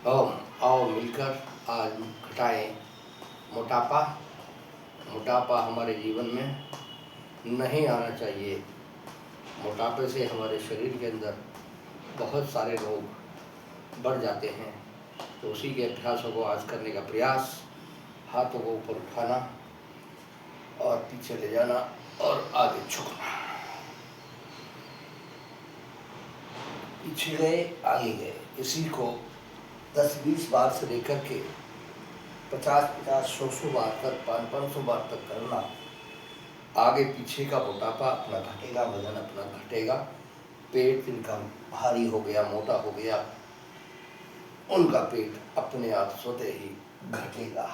आओ आओ मिलकर आज घटाएं मोटापा। मोटापा हमारे जीवन में नहीं आना चाहिए। मोटापे से हमारे शरीर के अंदर बहुत सारे रोग बढ़ जाते हैं। तो उसी के अभ्यासों को आज करने का प्रयास, हाथों को ऊपर उठाना और पीछे ले जाना और आगे झुकना। पीछे गए, आगे गए। इसी को 10-20 बार से लेकर के 50-50, 100-100 बार तक, 500-500 बार तक करना। आगे पीछे का मोटापा अपना घटेगा, वजन अपना घटेगा। पेट जिनका भारी हो गया, मोटा हो गया, उनका पेट अपने आप स्वतः ही घटेगा।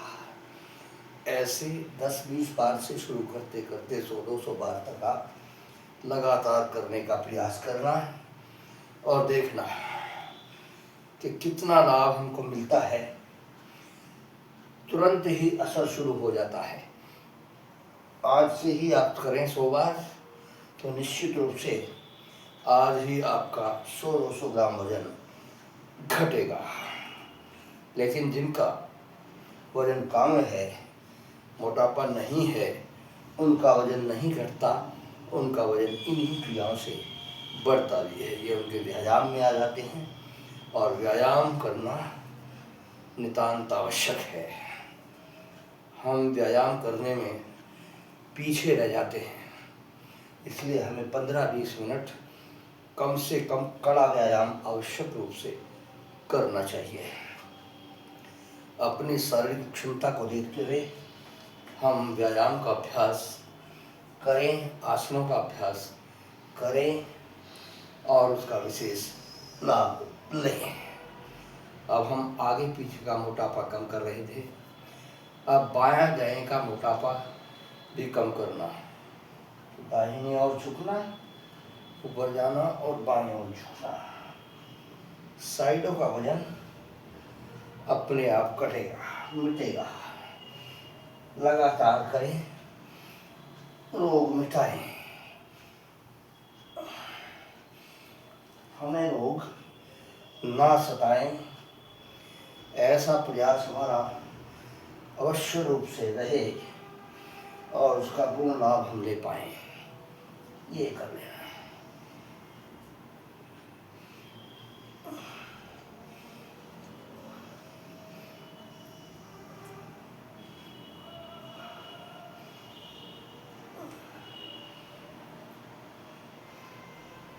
ऐसे 10-20 बार से शुरू करते करते 100-200 बार तक आप लगातार करने का प्रयास करना और देखना कि कितना लाभ हमको मिलता है। तुरंत ही असर शुरू हो जाता है। आज से ही आप करें 100 बार तो निश्चित रूप से आज ही आपका 100-200 ग्राम वजन घटेगा। लेकिन जिनका वजन कम है, मोटापा नहीं है, उनका वजन नहीं घटता, उनका वजन इन्हीं क्रियाओं से बढ़ता भी है। ये उनके व्यायाम में आ जाते हैं और व्यायाम करना नितांत आवश्यक है। हम व्यायाम करने में पीछे रह जाते हैं, इसलिए हमें 15-20 मिनट कम से कम कड़ा व्यायाम आवश्यक रूप से करना चाहिए। अपनी शारीरिक क्षमता को देखते हुए हम व्यायाम का अभ्यास करें, आसनों का अभ्यास करें और उसका विशेष लाभ लें। अब हम आगे पीछे का मोटापा कम कर रहे थे, अब बायां दाएं का मोटापा भी कम करना। दाहिनी ओर झुकना, ऊपर जाना और बाएं ओर झुकना। साइडों का वजन अपने आप घटेगा, मिटेगा। लगातार करें, रोग मिटाएं। हमें रोग ना सताएं, ऐसा प्रयास हमारा अवश्य रूप से रहे और उसका पूर्ण लाभ हम ले पाएं। ये कर लेना।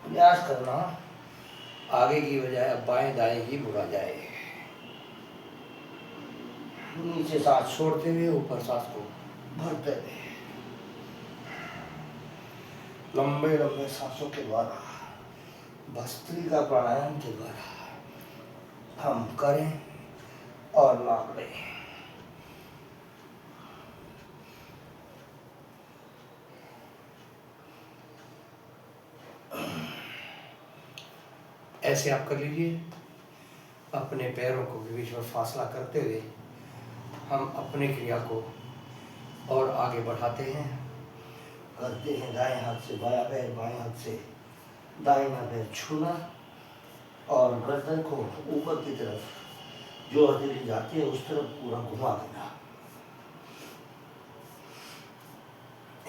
प्रयास करना आगे की बजाय अब बाएं दाएं ही मुड़ा जाए। नीचे सांस छोड़ते हुए ऊपर सांस को भरते हुए लंबे लंबे सांसों के द्वारा, भस्त्रिका प्राणायाम के द्वारा हम करें और लाभ लें। ऐसे आप कर लीजिए। अपने पैरों को बीच में फासला करते हुए हम अपने क्रिया को और आगे बढ़ाते हैं। करते हैं दाएं हाथ से बायां पैर, बाएं हाथ से दाहिना पैर छूना और गर्दन को ऊपर की तरफ जो हथेली जाती है उस तरफ पूरा घुमा देना।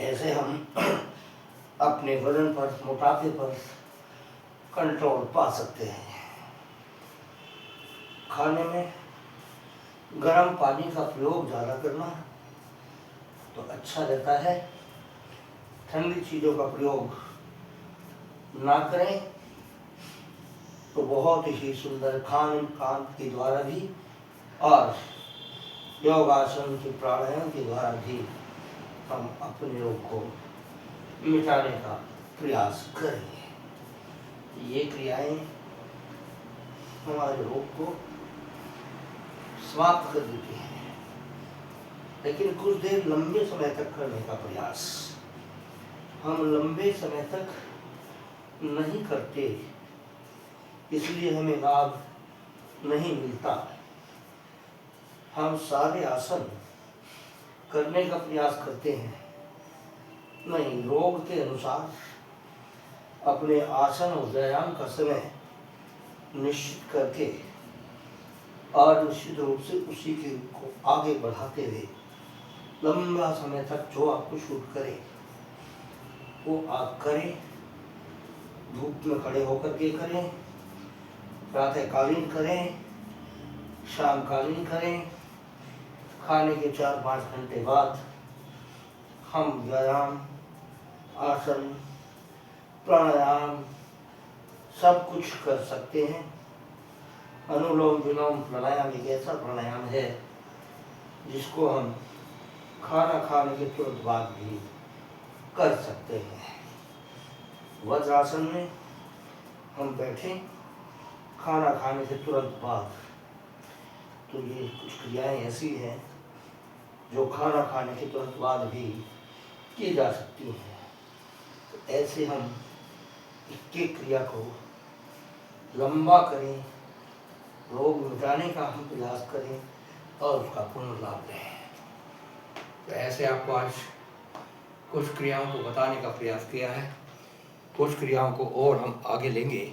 ऐसे हम अपने वजन पर, मोटापे पर कंट्रोल पा सकते हैं। खाने में गर्म पानी का प्रयोग ज़्यादा करना तो अच्छा रहता है। ठंडी चीज़ों का प्रयोग ना करें तो बहुत ही सुंदर खान पान के द्वारा भी और योगासन के प्राणायाम के द्वारा भी हम अपने रोग को मिटाने का प्रयास करेंगे। ये क्रियाएं हमारे रोग को समाप्त कर देती हैं, लेकिन कुछ देर लंबे समय तक करने का प्रयास। हम लंबे समय तक नहीं करते, इसलिए हमें लाभ नहीं मिलता। हम सारे आसन करने का प्रयास करते हैं, नहीं रोग के अनुसार अपने आसन और व्यायाम का समय निश्चित करके और निश्चित रूप से उसी के को आगे बढ़ाते हुए लंबा समय तक जो आपको शूट करे वो आप करें। धूप में खड़े होकर के करें, प्रातःकालीन करें, शामकालीन करें। खाने के 4-5 घंटे बाद हम व्यायाम, आसन, प्राणायाम सब कुछ कर सकते हैं। अनुलोम विलोम प्राणायाम एक ऐसा प्राणायाम है जिसको हम खाना खाने के तुरंत बाद भी कर सकते हैं। वज्रासन में हम बैठे खाना खाने के तुरंत बाद, तो ये कुछ क्रियाएं ऐसी हैं जो खाना खाने के तुरंत बाद भी की जा सकती हैं। तो ऐसे हम एक क्रिया को लंबा करें, रोग मिटाने का हम प्रयास करें और उसका पूर्ण लाभ लें। तो ऐसे आपको आज कुछ क्रियाओं को बताने का प्रयास किया है। कुछ क्रियाओं को और हम आगे लेंगे।